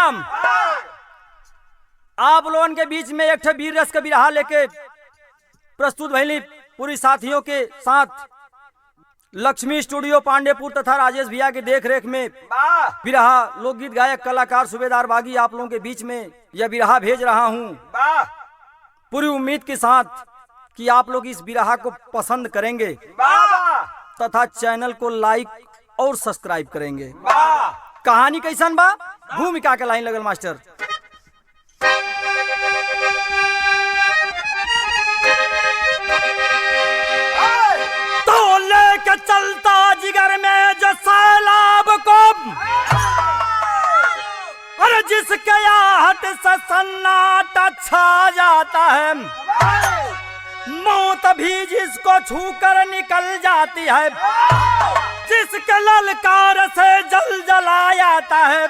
भैया आप लोगों के बीच में एक वीर रस का बिरहा लेके प्रस्तुत भइली पूरी साथियों के साथ लक्ष्मी स्टूडियो पांडेपुर तथा राजेश भैया की देख रेख में बिरहा लोकगीत गायक कलाकार सूबेदार बागी आप लोगों के बीच में यह बिरहा भेज रहा हूं पूरी उम्मीद के साथ कि आप लोग इस बिरहा को पसंद करेंगे तथा चैनल को लाइक और सब्सक्राइब करेंगे। कहानी कैसन बा भूमिका के लाइन लगल मास्टर। तो लेके चलता जिगर में जो सैलाब को और जिसके आहट से सन्नाटा छा जाता है, मौत भी जिसको छूकर निकल जाती है, जिसके ललकार से जल जला जाता है,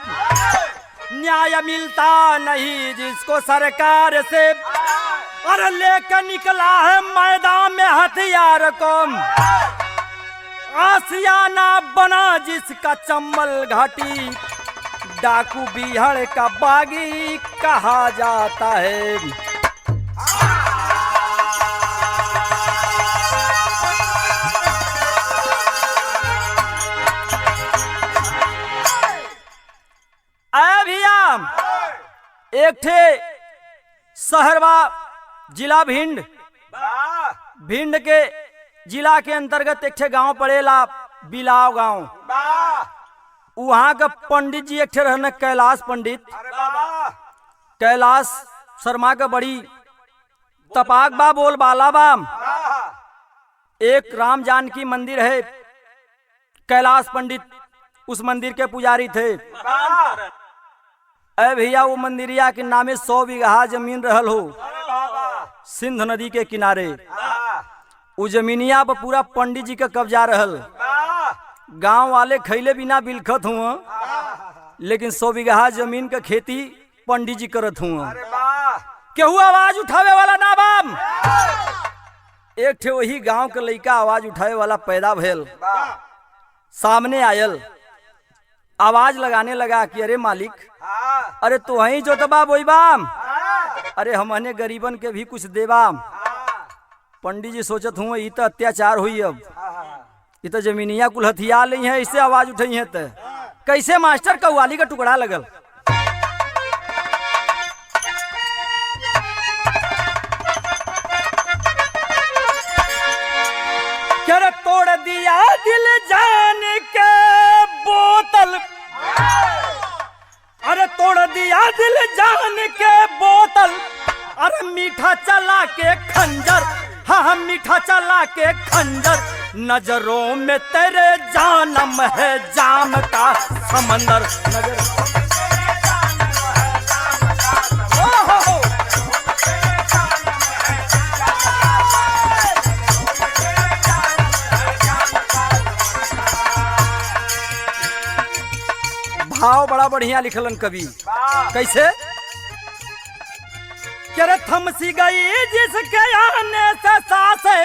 न्याय मिलता नहीं जिसको सरकार से, और लेकर निकला है मैदान में हथियार को, आसियाना बना जिसका चंबल घाटी, डाकू बिहड़ का बागी कहा जाता है। एक ठे शहरवा जिला भिंड के जिला के अंतर्गत एक ठे गांव पड़ेला बिलाव गांव। वहां का पंडित जी एक ठे रहने कैलाश पंडित, कैलाश शर्मा का बड़ी तपाक बा बोल बाला बा। एक राम जानकी मंदिर है, कैलाश पंडित उस मंदिर के पुजारी थे। अरे भैया वो मंदिरिया के नामे 100 बीघा जमीन रहल हो सिंध नदी के किनारे। वो जमीनिया पर पूरा पंडित जी का कब्जा रहल। गांव वाले खैले बिना बिलखत हुआ, लेकिन 100 बीघा जमीन का खेती पंडित जी करत हुआ। केहू आवाज उठावे वाला ना बाम। एक ठे वही गांव के लड़का आवाज उठावे वाला पैदा भेल, सामने आयल, आवाज लगाने लगा कि अरे मालिक, अरे तो वही जो तबा बोई बाम, अरे हमने गरीबन के भी कुछ देबाम। पंडित जी सोचत हूँ ये तो अत्याचार हुई, अब ये तो जमीनिया कुल हथियार ली है, इससे आवाज उठाई है। तो कैसे मास्टर कव्वाली का टुकड़ा लगल। क्या तोड़ दिया दिल जान के बोतल, अरे तोड़ दिया दिल जान के बोतल, अरे मीठा चला के खंजर, हाँ मीठा चला के खंजर, नजरों में तेरे जानम है जाम का समंदर। भाव बड़ा बढ़िया लिखलन कवि। कैसे करे थमसी गई जिसके आने से सासे,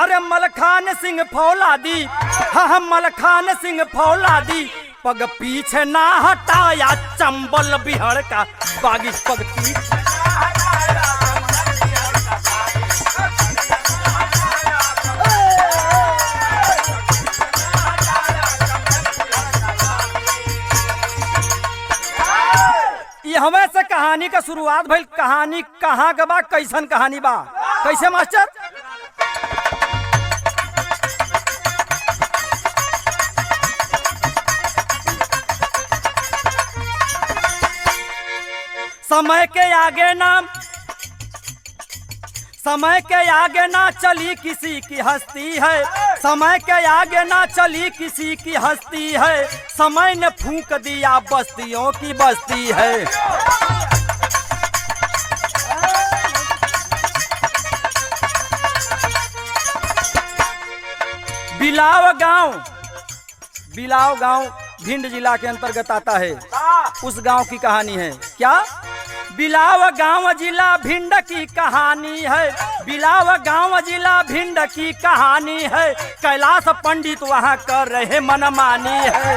अरे मलखान सिंह फौलादी, हाँ मलखान सिंह फौलादी, पग पीछे ना हटाया चंबल बिहड़ का बागी पग पीछे। हमें से कहानी का शुरुआत भइल। कहानी कहाँ का बा, कैसन कहानी बा, कैसे मास्टर। समय के आगे नाम, समय के आगे ना चली किसी की हस्ती है, समय के आगे ना चली किसी की हस्ती है, समय ने फूंक दिया बस्तियों की बस्ती है। बिलाव गांव भिंड जिला के अंतर्गत आता है। उस गांव की कहानी है क्या, बिलाव गांव जिला भिंड की कहानी है, बिलाव गांव जिला भिंड की कहानी है, कैलाश पंडित वहां कर रहे मनमानी है।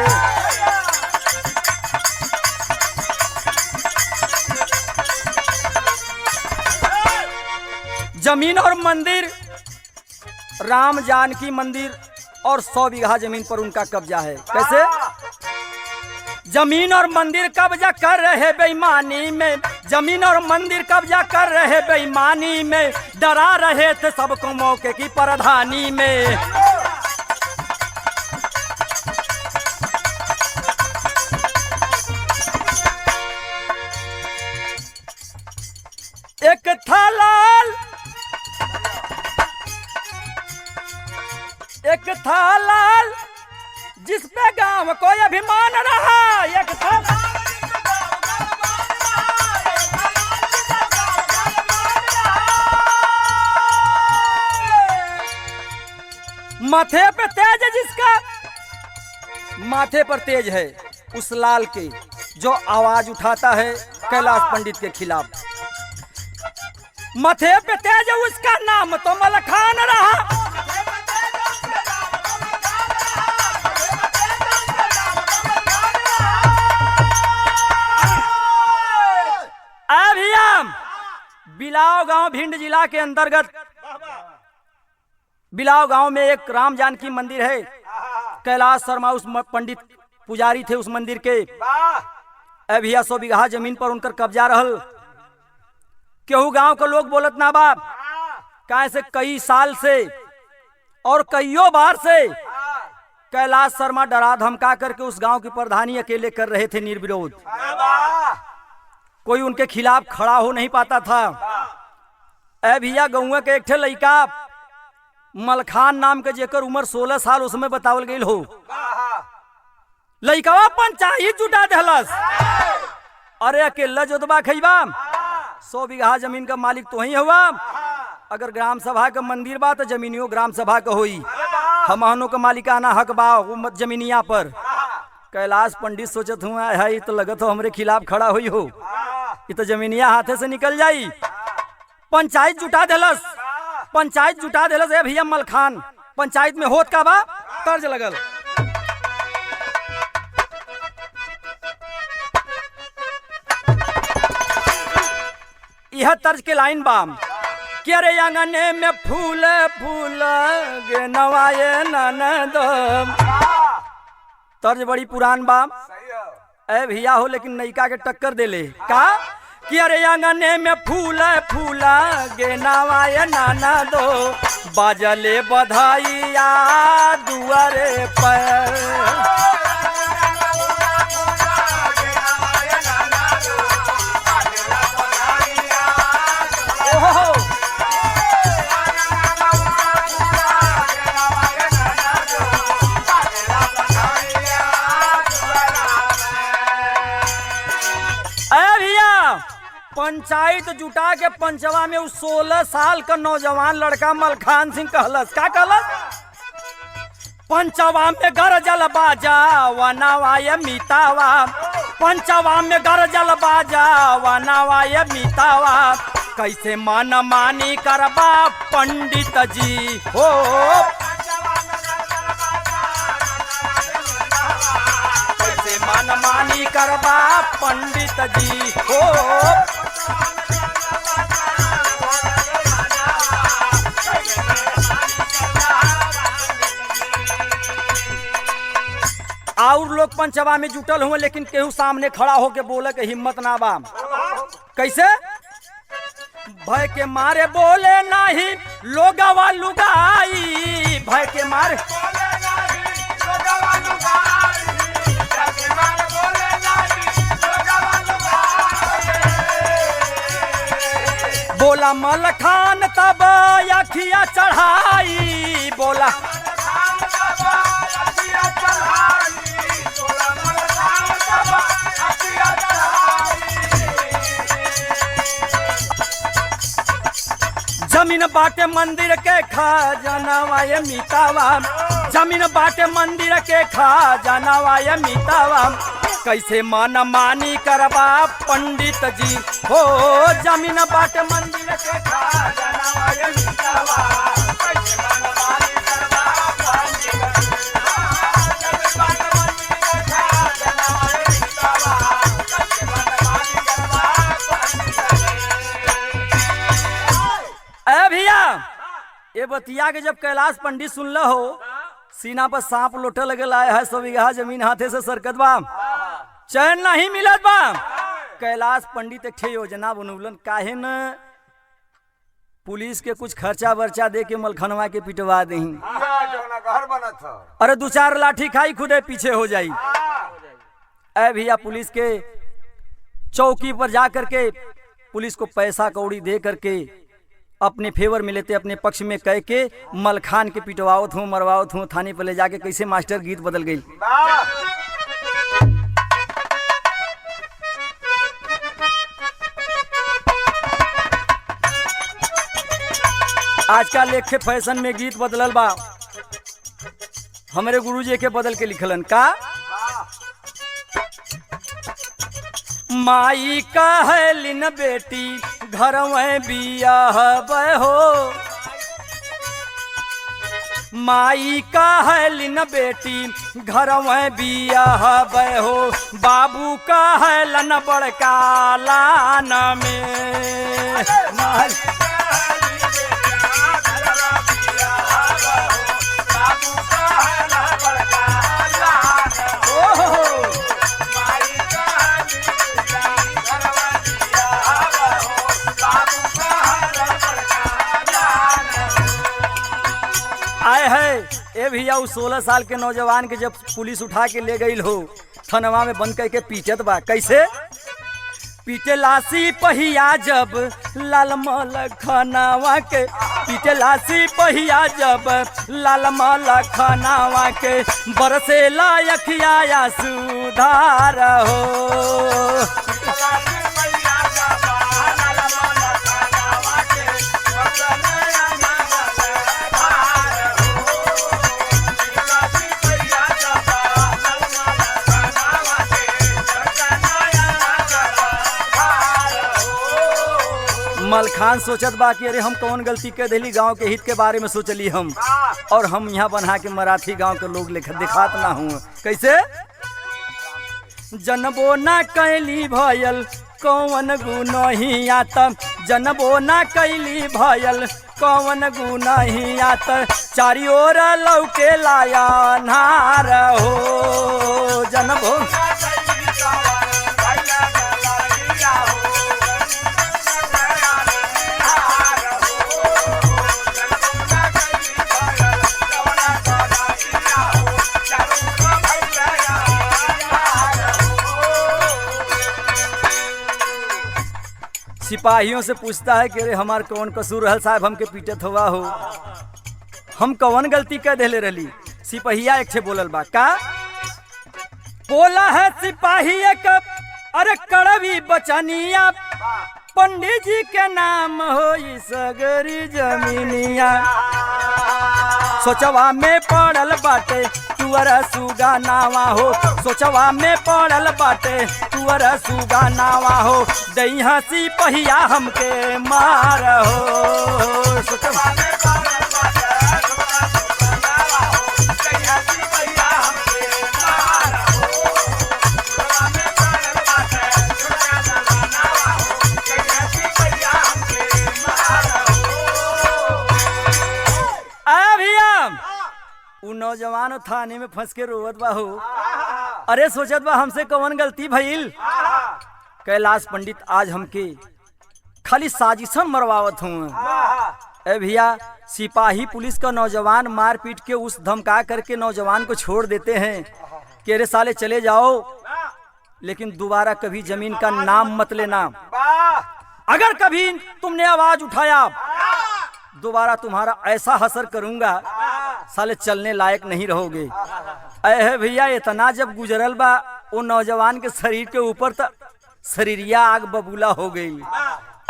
जमीन और मंदिर, राम जानकी मंदिर और 100 बीघा जमीन पर उनका कब्जा है। कैसे? जमीन और मंदिर कब्जा कर रहे बेईमानी में, जमीन और मंदिर कब्जा कर रहे बेईमानी में, डरा रहे थे सबको मौके की प्रधानी में। एक था लाल, एक था लाल जिस पे गांव को अभिमान रहा, एक था माथे पे तेज है जिसका, माथे पर तेज है उस लाल के जो आवाज उठाता है कैलाश पंडित के खिलाफ। माथे पे तेज है उसका नाम तो मलखान रहा। बिलाव गांव भिंड जिला के अंतर्गत बिलाव गांव में एक राम जानकी मंदिर है। कैलाश शर्मा उस पंडित पुजारी थे उस मंदिर के। अभिया 100 बीघा जमीन पर उनकर कब्जा रहल। केहू गांव के लोग बोलत ना बाप, काहे से कई साल से और कईयों बार से कैलाश शर्मा डरा धमका करके उस गांव की प्रधानी अकेले कर रहे थे निर्विरोध। कोई उनके खिलाफ खड़ा हो नहीं पाता था। भैया गौवा के एक ठे लड़का मलखान नाम के जेकर उम्र 16 साल उसमें बतावल गई हो, लड़का पंचायत जुटा देहलस। अरे अकेला जोतबा खैबा, 100 बीघा जमीन का मालिक तो ही हुआ। अगर ग्राम सभा का मंदिर बा तो जमीनियों ग्राम सभा का होई, हमहनों का मालिकाना हक बा वो जमीनिया पर। कैलाश पंडित सोचत हुआ है तो लगत हो हमरे खिलाफ खड़ा हुई हो, ये तो जमीनिया हाथे से निकल जाई। पंचायत जुटा देलस, पंचायत जुटा देलस। ए भैया मलखान पंचायत में होत का बा तर्ज लगल। यह तर्ज के लाइन बा कि अरे आंगने में फूल फूल गे नवाए ननद। तर्ज बड़ी पुरान बा ए भैया हो, लेकिन नैका के टक्कर देले का कि अरे आंगने में फूल फूल गे नवाए ननद, बाजले बधाइया दुआरे पर। पंचायत जुटा के पंचवा में उस 16 साल का नौजवान लड़का मलखान सिंह कहलस का कहलस, पंचवा में गरजल बाजा वनावाय मीतावा, पंचवा में गरजल बाजा वनावाय मीतावा, कैसे मन मानी करबा पंडित जी हो। कैसे मन मानी करबा पंडित जी हो। और लोग पंचवा में जुटल हुए, लेकिन केहू सामने खड़ा होके बोले के हिम्मत ना बा। कैसे? भय के मारे बोले नहीं लोगवा लुगाई, भय के मारे बोला मलखान तब अखिया चढ़ाई, बोला जमीन बाटे मंदिर के खजानावा ये मीतावा, जमीन बाटे मंदिर के खजानावा ये मीतावा, कैसे मन मानी करबा पंडित जी हो। जमीन बाटे मंदिर के खजानावा ये मीतावा, कैसे मन मानी करबा पंडित जी। ये बतिया के जब कैलाश पंडित सुन ल हो, सीना पर सांप लोटे लगे लाए है 100 बीघा जमीन हाथे से सरकत बा, चैन नहीं मिलत बा। कैलाश पंडित एक ठे योजना बनौलन, काहे न पुलिस के कुछ खर्चा वर्चा दे के मलखनवा के पिटवा दही। घर बनत ह। अरे 2-4 लाठी खाई खुदे पीछे हो जाई। ऐ भैया पुलिस के चौकी पर जा करके पुलिस को पैसा कौड़ी दे करके अपने फेवर में लेते, अपने पक्ष में कह के मलखान के पिटवावत हूँ, मरवावत हूँ। थाने पर ले जाके कैसे मास्टर गीत बदल गई। आजकल लेखे फैशन में गीत बदलल बा, हमारे गुरुजी के बदल के लिखलन का, माई कहलिन बेटी घर में बियाह हो, माई कहलिन बेटी घर में बियाह हो, बाबू कहलन बड़का लान में। आए है ए भैया 16 साल के नौजवान के जब पुलिस उठा के ले गई हो थनवा में बंद करके पीटत बा। कैसे पीटे लासी पहिया जब लाल मलखनावा के, पीटे लासी पहिया जब लाल मलखनावा के, बरसे लायखिया सुधार हो। मलखान सोचत बा कि अरे हम कौन गलती कर दिली, गांव के हित के बारे में सोचली हम, और हम यहाँ बना के मराठी गांव के लोग दिखात ना हूँ। कैसे जनबो ना कैली भयल कौन गुनही आत, जनबो ना कैली भयल कौन गुनही आत, चारी ओर लौके लाया नार हो। जनबो सिपाहियों से पूछता है कि अरे हमार कौन कसूर रहल साहब, हमके पीटत हुआ हो, हम कौन गलती कर देले रही। सिपाहिया एक छे बोलल बा का, बोला है सिपाही एक अरे कड़वी बचनिया, पंडित जी के नाम हो सगरी जमीनिया, सोचवा में पड़ल बाटे तुअर सुगा नावा हो, सोचवा में पड़ल बाटे तुअर सुगा नावा हो, दई हंसी पहिया हमके मार हो। सोचवा में पड़ल बाटे तुअर सुगा नावा हो, दई हंसी पहिया हमके मार हो। सोचवा में पड़ल बाटे तुअर सुगा नावा हो, दई हंसी पहिया हमके मार हो। आ भैया उ नौजवान थाने में फंस के रोवत बा हो, अरे सोचत बा हमसे कौन गलती भइल। कैलाश पंडित आज हमके खाली साजिशन मरवावत हूँ। ए भैया सिपाही पुलिस का नौजवान मार पीट के उस धमका करके नौजवान को छोड़ देते हैं कि अरे साले चले जाओ, लेकिन दोबारा कभी जमीन का नाम मत लेना। अगर कभी तुमने आवाज उठाया दोबारा तुम्हारा ऐसा हसर करूंगा साले चलने लायक नहीं रहोगे। अहे भैया इतना जब गुजरल बा वो नौजवान के शरीर के ऊपर तक शरीरिया आग बबूला हो गई,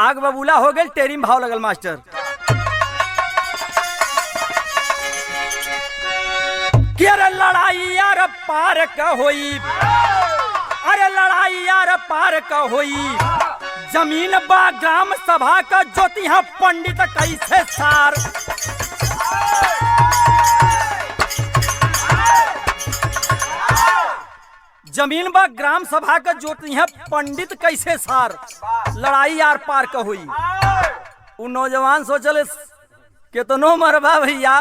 आग बबूला हो गई। टेरिम भाव लगल मास्टर, अरे लड़ाई यार पार का होई, अरे लड़ाई यार पार का होई, जमीन बा ग्राम सभा का ज्योतिहा पंडित कैसे सार। जमीन बा ग्राम सभा का ज्योतिहा पंडित कैसे सार, लड़ाई यार पार का हुई। वो नौजवान सोचले कितनो मरबा भैया,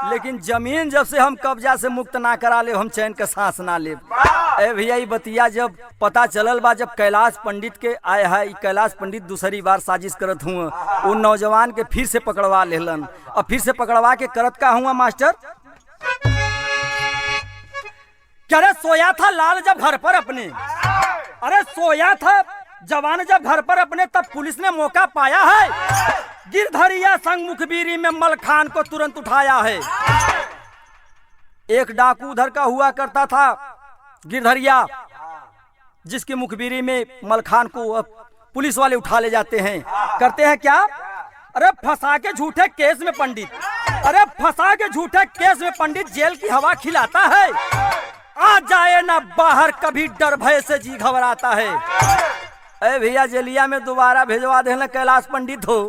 लेकिन जमीन जब से हम कब्जा से मुक्त ना करा ले, हम चैन का सांस ना ले। ए भैया, ये बतिया जब पता चलल बा, जब कैलाश पंडित के आए है, कैलाश पंडित दूसरी बार साजिश करत हुआ, वो नौजवान के फिर से पकड़वा लेलन। और फिर से पकड़वा के करत का हुआ मास्टर, क्या रे सोया था लाल जब घर पर अपने, अरे सोया था जवान जब घर पर अपने, तब पुलिस ने मौका पाया है, गिरधरिया संग मुखबिरी में मलखान को तुरंत उठाया है। एक डाकू उधर का हुआ करता था गिरधरिया, जिसकी मुखबिरी में मलखान को पुलिस वाले उठा ले जाते हैं। करते हैं क्या, अरे फंसा के झूठे केस में पंडित, अरे फंसा के झूठे केस में पंडित जेल की हवा खिलाता है, आ जाए ना बाहर कभी डर भय से जी घबराता है। अरे भैया, जेलिया में दोबारा भेजवा देना कैलाश पंडित हो,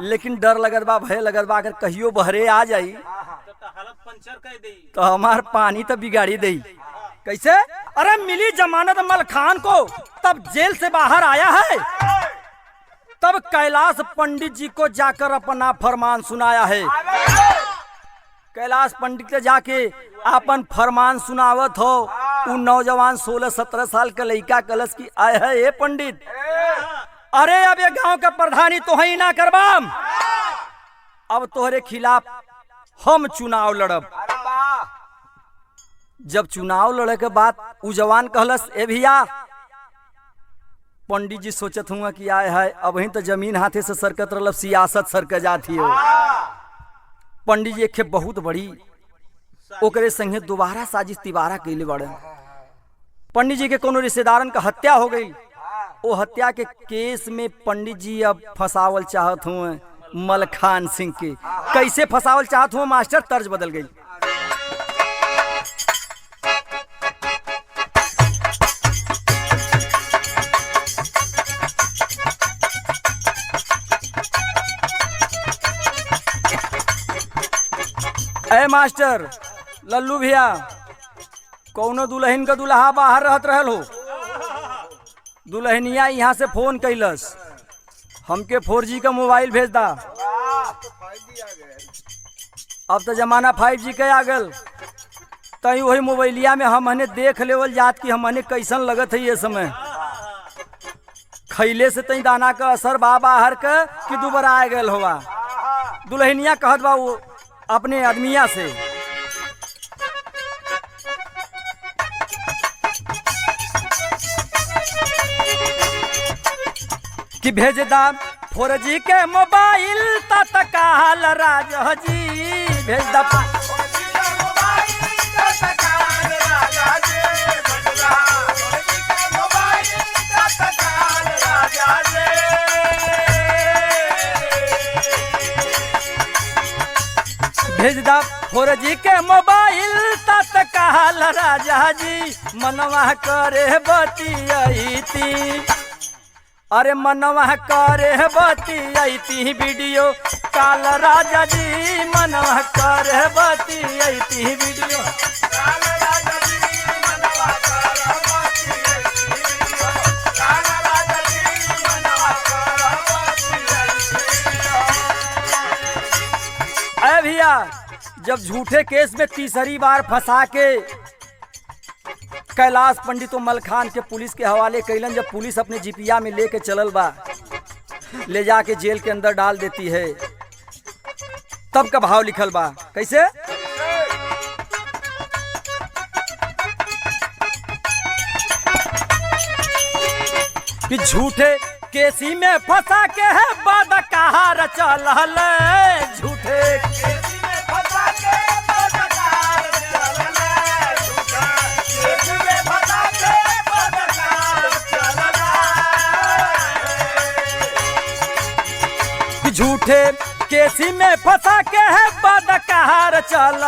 लेकिन डर लगत बा, भय लगत बा, अगर कहियो बहरे आ जाई तो हमार पानी तो बिगाड़ी दे। कैसे, अरे मिली जमानत मलखान को, तब जेल से बाहर आया है, तब कैलाश पंडित जी को जाकर अपना फरमान सुनाया है। कैलाश पंडित के जाके अपन फरमान सुनावत हो, उ नौजवान 16-17 साल का लड़का कलश की आए है, ए पंडित, अरे अब ये गांव का प्रधानी तो ही ना करबाम, अब तोहरे खिलाफ हम चुनाव लड़ब। जब चुनाव लड़े के बाद उ जवान कहलस, ए भैया, पंडित जी सोचत हुआ कि आए है, अब ही तो जमीन हाथे से सरकत रह, सियासत सरक जाती हो। पंडित जी एक बहुत बड़ी ओकरे संगे दोबारा साजिश तिबारा कैले बड़े। पंडित जी के कोनो रिश्तेदारन का हत्या हो गई, वो हत्या के केस में पंडित जी अब फंसावल चाहत हुए मलखान सिंह के। कैसे फंसावल चाहत हुए मास्टर, तर्ज बदल गई। ए मास्टर लल्लू भैया, कौनो दुल्हन का दुल्हा बाहर रहत रहल हो, दुल्हनिया यहाँ से फोन कैलस, हमके 4G का मोबाइल भेज दा। अब तो जमाना 5G के आ गल, तई वही मोबाइलिया में हमने देख लेवल जात कि हमने कैसन लगत है ये समय। खैले से तई दाना का असर बा बाहर का कि दोबारा आ गल होवा। दुल्हनिया कहत बा वो अपने आदमिया से, कि भेज दा 4G के मोबाइल तत्काल राजा जी, भेज दा भेज दा 4G के मोबाइल तत्काल राजा जी, मनवा करे बतियाईती, अरे मनवा करे बतियाईती वीडियो काल राजा जी, मनवा करे बतियाईती वीडियो काल राजा जी, मनवा करे बतियाईती वीडियो काल राजा जी, मनवा करे बतियाईती। अरे भैया, जब झूठे केस में तीसरी बार फंसा के कैलाश पंडित मलखान के पुलिस के हवाले कैलन, जब पुलिस अपने जिपिया में लेके चलल बा, ले जाके जेल के अंदर डाल देती है, तब का भाव लिखल बा। कैसे, कि झूठे केसी में फंसा के है बाद कहार चल, झूठे केसी में फंसा के बाद कहार चल, झूठे केसी में फंसा के है बाद कहार चल,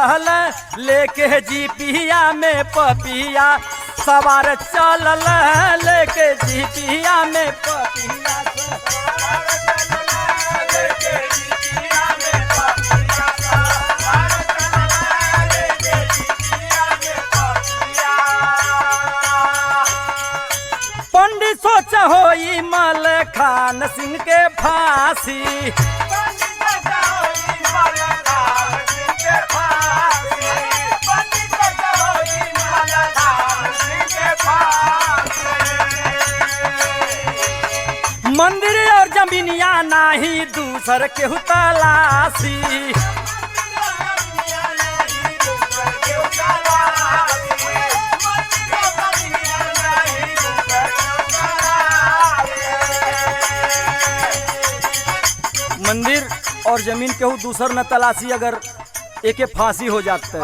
लेके जीपिया में पपिया सवार चल, लेके जीपिया में पपिया पंडित सोच होई मलखान सिंह के फांसी, पंडित सोच होई मंदिर और जमीनिया नाही दूसर केहू तलाशी। मंदिर और जमीन केहू दूसर न तलाशी, अगर एके फांसी हो जाते।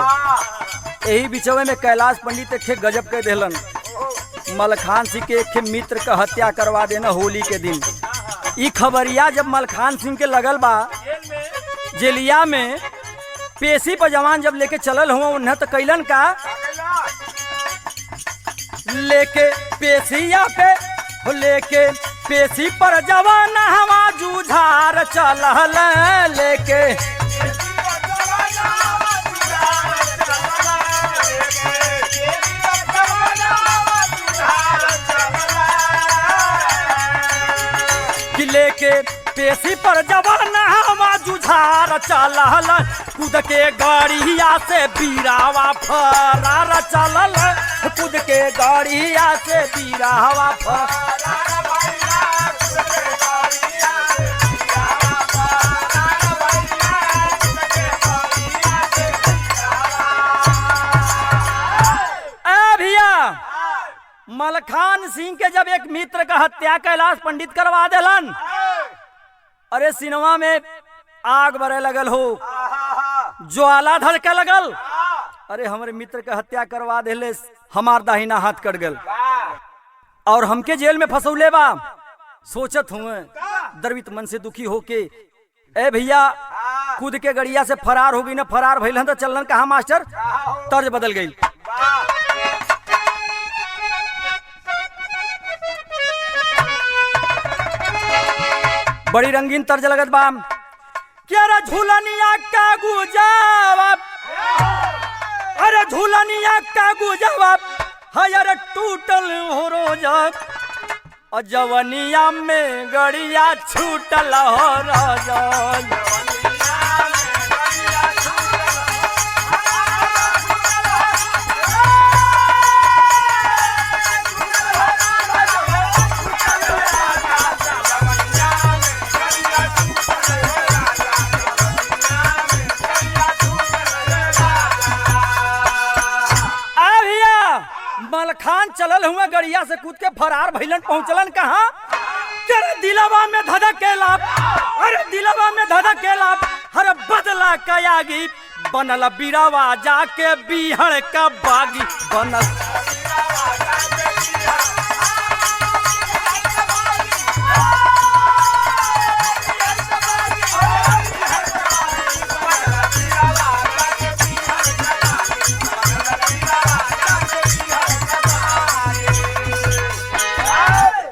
यही बिचवे में कैलाश पंडित एक गजब के देलन, मलखान सिंह के एक मित्र का हत्या करवा देना होली के दिन। ई खबरिया जब मलखान सिंह के लगल बा जेलिया में, पेशी पर जवान जब लेके चलल हुआ उन्हें तो कैलन का लेके पेशिया पे लेके पेशी पर जवान हवा जूझार चलल लेके। लेके पेशी पर जवान हवा जुझार चलल, कूद के गाड़िया से बीरावा फरार चलल, कूद के गाड़िया से बीरावा फरार। मलखान सिंह के जब एक मित्र का हत्या कैलाश पंडित करवा देलन, अरे सिनेमा में आग बरे लगल हो, ज्वाला धड़के लगल। अरे हमारे मित्र का हत्या करवा देले, हमार दाहिना हाथ कट गल और हमके जेल में फंसौले बा। सोचत हुए द्रवित मन से दुखी होके, ए भैया कूद के गड़िया से फरार हो गई ना, फरार भइलन तो चलन कहा मास्टर, तर्ज बदल गई। बड़ी रंगीन तर्ज लगत बा, क्या रे झूलनिया का गुजावा, अरे झूलनिया का गुजावा हयर टूटल हो रोजा, और जवनिया में गड़िया छूटल हो रोजा। मलखान चलल हुआ गड़िया से कूद के फरार भइलन, पहुंचलन कहा तेरे दिलवा में धधकेला, अरे दिलवा में धधकेला, हर बदला कयागी बनल बीरावा जाके बिहड़ का बागी बनल।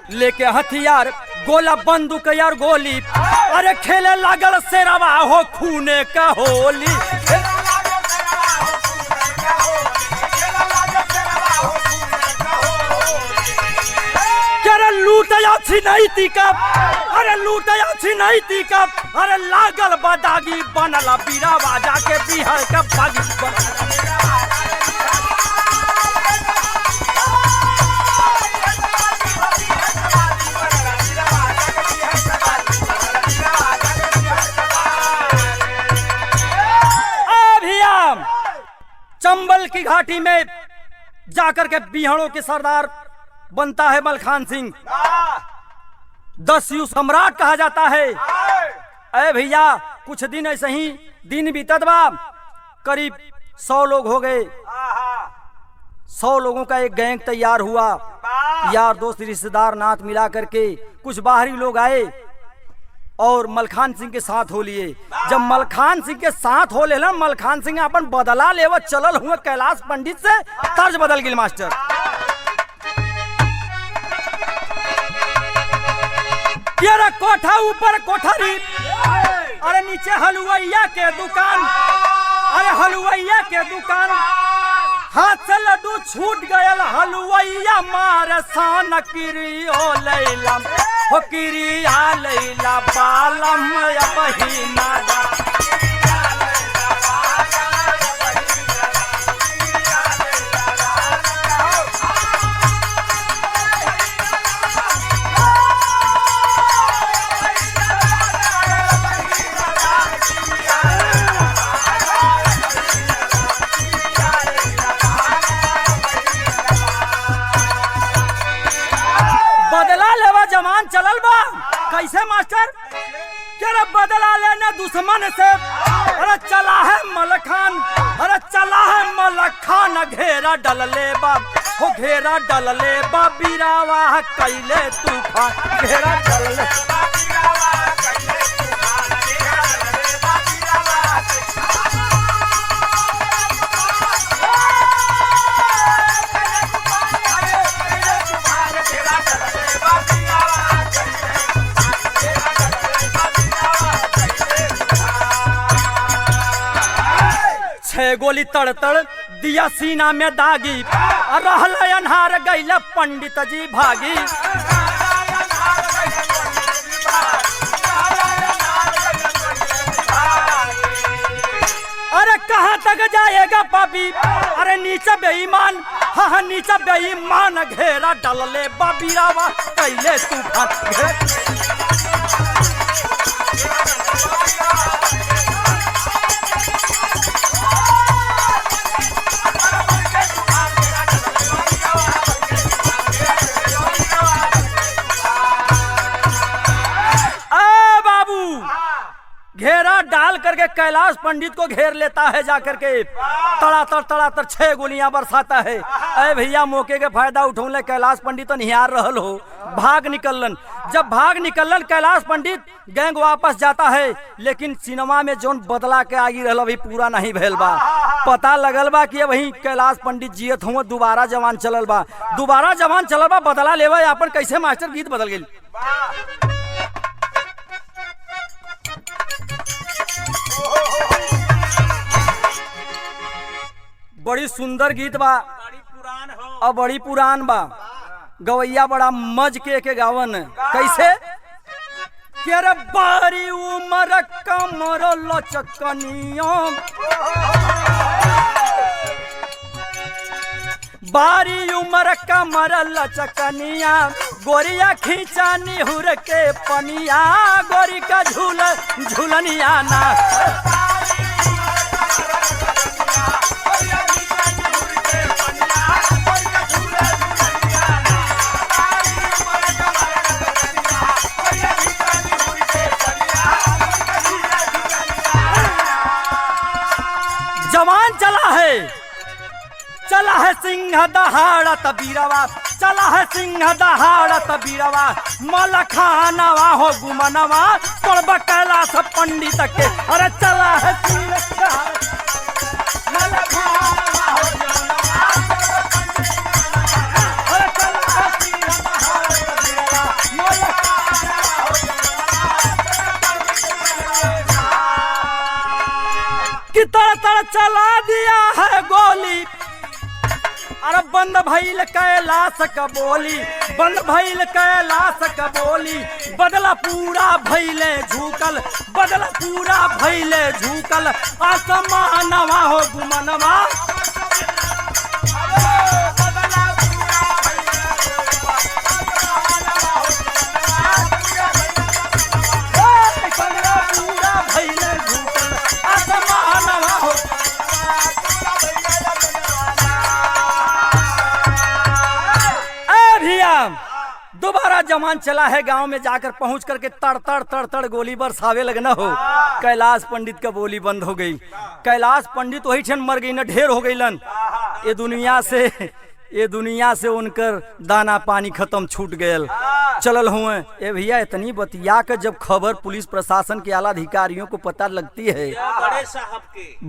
लेके हथियार गोला बंदूक यार गोली, अरे खेले लागल शेरवा हो खूने का होली। लूटया छिनैती का, अरे लूटया छिनैती का, अरे लागल बदागी बनला बीरावा जाके बिहार का बागी बनला। चंबल की घाटी में जाकर के बिहारों के सरदार बनता है मलखान सिंह, 10 युग सम्राट कहा जाता है। अरे भैया कुछ दिन ऐसे ही दिन बीतत बा, करीब 100 लोग हो गए। 100 लोगों का एक गैंग तैयार हुआ, यार दोस्त रिश्तेदार नात मिला करके कुछ बाहरी लोग आए और मलखान सिंह के साथ हो लिए। जब मलखान सिंह के साथ हो ले, मलखान सिंह अपन बदला लेवत चलल हुए कैलाश पंडित से, तर्ज बदल गई मास्टर। तेरा कोठा ऊपर कोठरी, अरे नीचे हलवाइया के दुकान, अरे हलवाइया के दुकान, हाथ से लड्डू छूट गयल हलवाइया मार सान किरियो लैला, हो किरिया लैला बालम बहिना। बदला लेवा जवान चलल बा कैसे मास्टर क्या बदला लेने दुश्मन से अरे चला है मलखान अरे चला है मलखान घेरा डल ले बा हो घेरा डल ले बा बीरावा कैले तूफान घेरा डल ले छह गोली तड़ तड़ दिया सीना में दागी रहल अन्हार गैल पंडित जी भागी अरे कहाँ तक जाएगा पापी अरे नीचे बेईमान हाँ नीचे बेईमान घेरा डल ले बीरावा कैले तूफान घेरा डाल करके कैलाश पंडित को घेर लेता है जाकर के तड़ातर छह गोलियां बरसाता है। अरे भैया मौके के फायदा उठौले कैलाश पंडित तो निहार रहल हो भाग निकलन। जब भाग निकलन कैलाश पंडित गैंग वापस जाता है लेकिन सिनेमा में जोन बदला के आगे रहल अभी पूरा नहीं भेल बा। पता लगल बा कि वही कैलाश पंडित जियत हुआ दोबारा जवान चलल बा बदला लेवा अपन कैसे मास्टर गीत बदल गई। बड़ी सुंदर गीत बा और बड़ी पुरान बा गवैया बड़ा मज के गावन कैसे केरे बारी उमर कमर लचकनिया बारी उमर कमर लचकनिया गोरिया खींचानी हुर के पनिया गोरी का झूलनिया ना जवान चला है सिंह दहाड़ा तबीरवा चला है सिंह दहाड़ा तबीरवा मलखानवा हो गुमनवा पड़ब कैलाश पंडित के अरे चला है सिंह कि तर चला दिया है गोली अरे बंद भइल कैलाश का बोली बंद भइल कैलाश का बोली बदला पूरा भइले झूकल आसमानवा हो गुमनवा दोबारा जवान चला है गांव में जाकर पहुंच करके तड़ गोली बरसावे लगना हो कैलाश पंडित का बोली बंद हो गई। कैलाश पंडित वही क्षण मर गई न ढेर हो गईलन। ये दुनिया से उनकर दाना पानी खत्म छूट गयल चलल हुए। ए भैया इतनी बतिया के जब खबर पुलिस प्रशासन के आला अधिकारियों को पता लगती है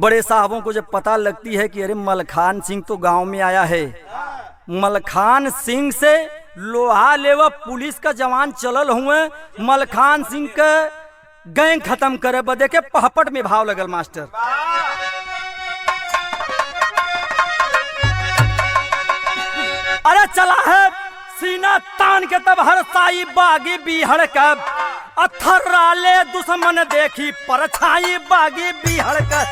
बड़े साहबों को जब पता लगती है कि अरे मलखान सिंह तो गांव में आया है, मलखान सिंह से लोहा लेवा पुलिस का जवान चलल हुए मलखान सिंह के गैंग खत्म करे बदे के पहपट में भाव लगल मास्टर। अरे चला है सीना तान के तब हर साई बागी बिहड़ का अथर्राले दुश्मन देखी परछाई बागी बिहड़ का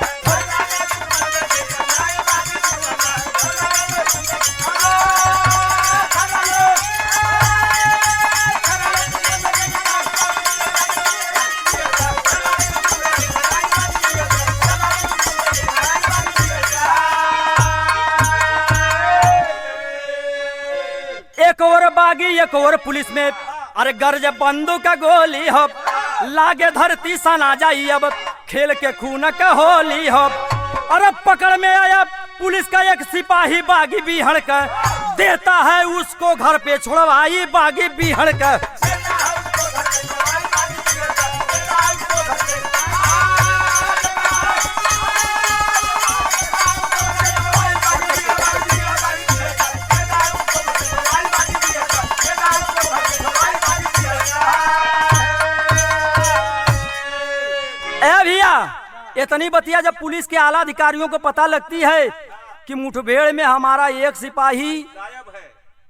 एक और बागी एक और पुलिस में अरे गर्ज बंदूक का गोली हो, लागे धरती सना जाई अब खेल के खून का होली हो। अरे पकड़ में आया पुलिस का एक सिपाही बागी बिहड़ का, देता है उसको घर पे छोड़वाई बागी बिहड़ का। इतनी बतिया जब पुलिस के आला अधिकारियों को पता लगती है कि मुठभेड़ में हमारा एक सिपाही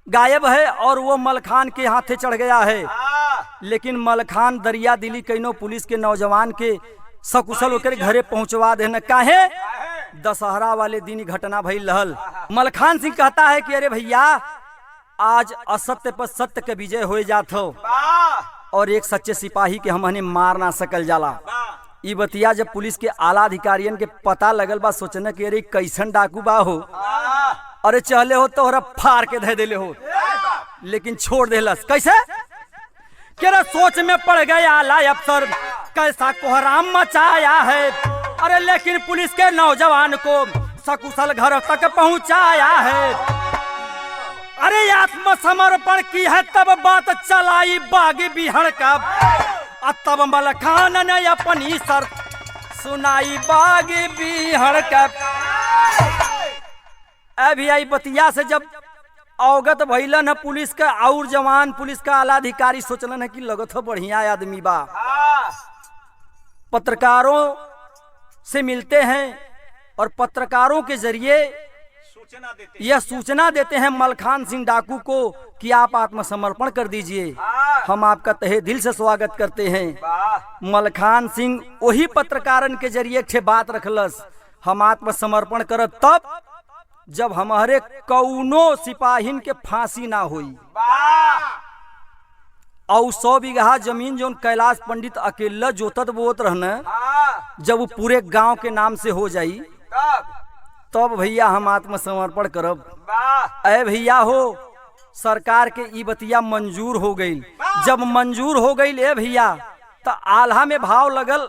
गायब है और वो मलखान के हाथे चढ़ गया है, लेकिन मलखान दरिया दिली कईनो पुलिस के नौजवान के सकुशल होकर घरे पहुंचवा देना। काहे? दशहरा वाले दिन घटना भइल रहल। मलखान सिंह कहता है कि अरे भैया आज असत्य पर सत्य के विजय हो जात हो और एक सच्चे सिपाही के हमने मार ना सकल जाला। ई बतिया जब पुलिस के आला अधिकारियन के पता लगल बा, सोचने कि अरे कैसन डाकू बा हो, अरे चले हो तो फाड़ के धे देले हो, लेकिन छोड़ देलस। कैसे? केरा सोच में पड़ गए आला अफसर, कैसा कोहराम मचाया है। अरे लेकिन पुलिस के नौजवान को सकुशल घर तक पहुंचाया है। अरे आत्मसमर्पण की है तब बात चलाई बागी बिहड़ का, तब मलखान ने अपनी शर्त सुनाई बागी बिहड़ का। अभी आई बतिया से जब अवगत भइलन है पुलिस का और जवान, पुलिस का आला अधिकारी सोचलन है कि लगत हो बढ़िया आदमी बा। पत्रकारों से मिलते हैं और पत्रकारों के जरिए यह सूचना देते हैं मलखान सिंह डाकू को कि आप आत्मसमर्पण कर दीजिए, हम आपका तहे दिल से स्वागत करते हैं। मलखान सिंह वही पत्रकारन के जरिए एक बात रखलस, हम आत्मसमर्पण करब तब जब हमारे कौनो सिपाहीन के फांसी ना हुई और 100 बीघा जमीन जो कैलाश पंडित अकेला जोतत बोत रहना, जब वो पूरे गांव के नाम से हो जाई तब भैया हम आत्मसमर्पण करब। अरे भैया हो, सरकार के ई बतिया मंजूर हो गई। जब मंजूर हो गई ए भैया तो आल्हा में भाव लगल,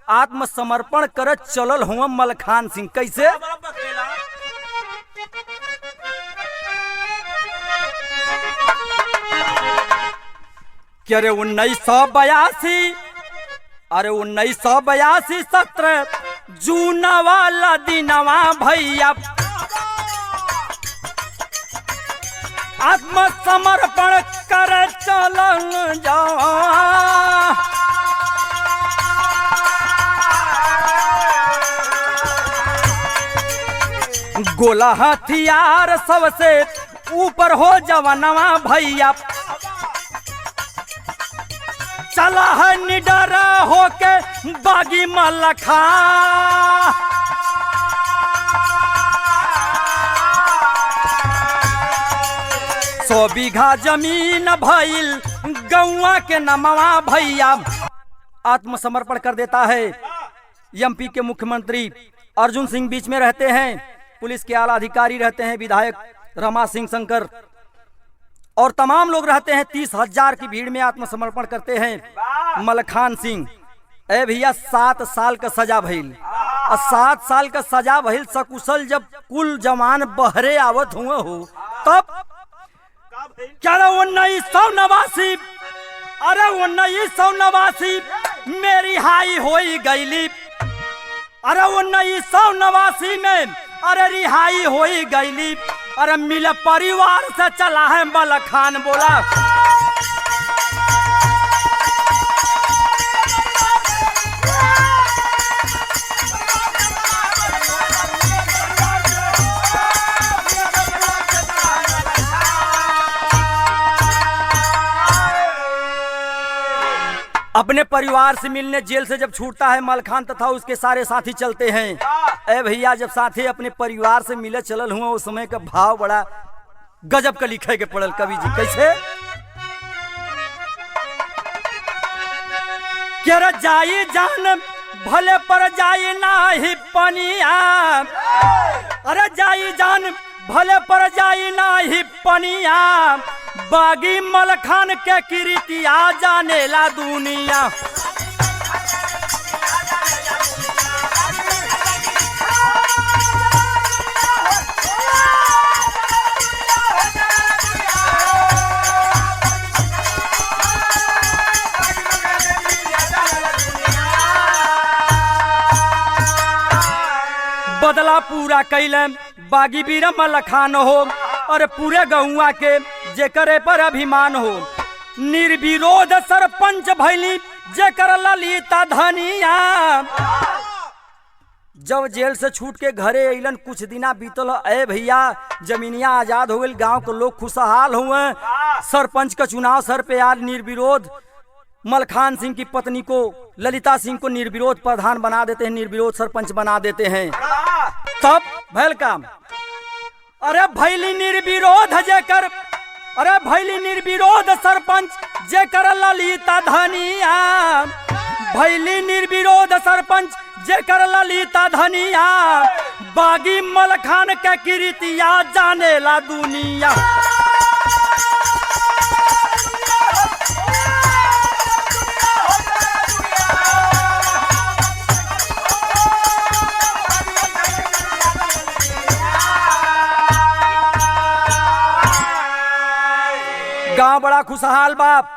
आत्मसमर्पण कर चलल हुआ मलखान सिंह। कैसे? कि अरे 1982 17 जून वाला दिनवा भैया आत्मसमर्पण कर चलन जा। गोला हथियार सबसे ऊपर हो जवानवा भैया, चला है निडर होके बागी मलखा। 100 बीघा जमीन भइल गौवा के नमवा भैया। आत्मसमर्पण कर देता है। एमपी के मुख्यमंत्री अर्जुन सिंह बीच में रहते हैं, पुलिस के आला अधिकारी रहते हैं, विधायक रमा सिंह शंकर और तमाम लोग रहते हैं। 30,000 की भीड़ में आत्मसमर्पण करते हैं मलखान सिंह। ए भैया 7 साल का सजा भइल और 7 साल का सजा भइल सकुशल जब कुल जवान बहरे आवत हुए हो तब क्या 1989 अरे 1989 मेरी हाई होई गईली। अरे 1989 में अरे रिहाई होई गईली। अरे मिल परिवार से चला है मलखान बोला। अपने परिवार से मिलने जेल से जब छूटता है मलखान तथा उसके सारे साथी चलते हैं। ए भैया जब साथी अपने परिवार से मिले चलल हुआ उस समय का भाव बड़ा गजब का लिखे के पड़ल कवि जी। कैसे? क्या जाई जान भले पर जाई नाही पनिया। अरे जाई जान भले पर जाई नाही पनिया। बागी मलखान के कीर्तिया जानेला दुनिया। बदला पूरा कैले बागी बीर मलखान हो और पूरे गौवा के जेकरे पर अभिमान हो। निर्विरोध सरपंच भैली जेकर ललिता धनिया। जब जेल से छूट के घरे अइलन कुछ दिना बीतल ए भैया जमीनिया आजाद हो गई, गांव के लोग खुशहाल हुए। सरपंच का चुनाव सर पे आज निर्विरोध मलखान सिंह की पत्नी को ललिता सिंह को निर्विरोध प्रधान बना देते हैं, निर्विरोध सरपंच बना देते हैं। तब भैल काम अरे भैली निर्विरोध जेकर, अरे भैली निर्विरोध सरपंच जेकर ललिता धनिया। भैली निर्विरोध सरपंच जेकर ललिता धनिया। बागी मलखान के कीर्तिया जानेला दुनिया। गांव बड़ा खुशहाल बाप।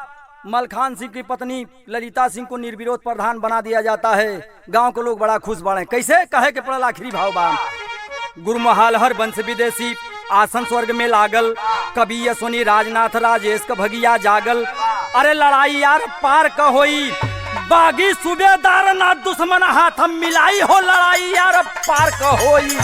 मलखान सिंह की पत्नी ललिता सिंह को निर्विरोध प्रधान बना दिया जाता है। गांव के लोग बड़ा खुश बने। कैसे कहे के पड़ल आखिरी भाव बा। गुरमहाल हर वंश विदेशी आसन स्वर्ग में लागल। कवि यशोनी राजनाथ राजेश का भगिया जागल। अरे लड़ाई यार पार का होई। बागी सूबेदार ना दुश्मन हाथ मिलाई हो। लड़ाई यार पार का होई।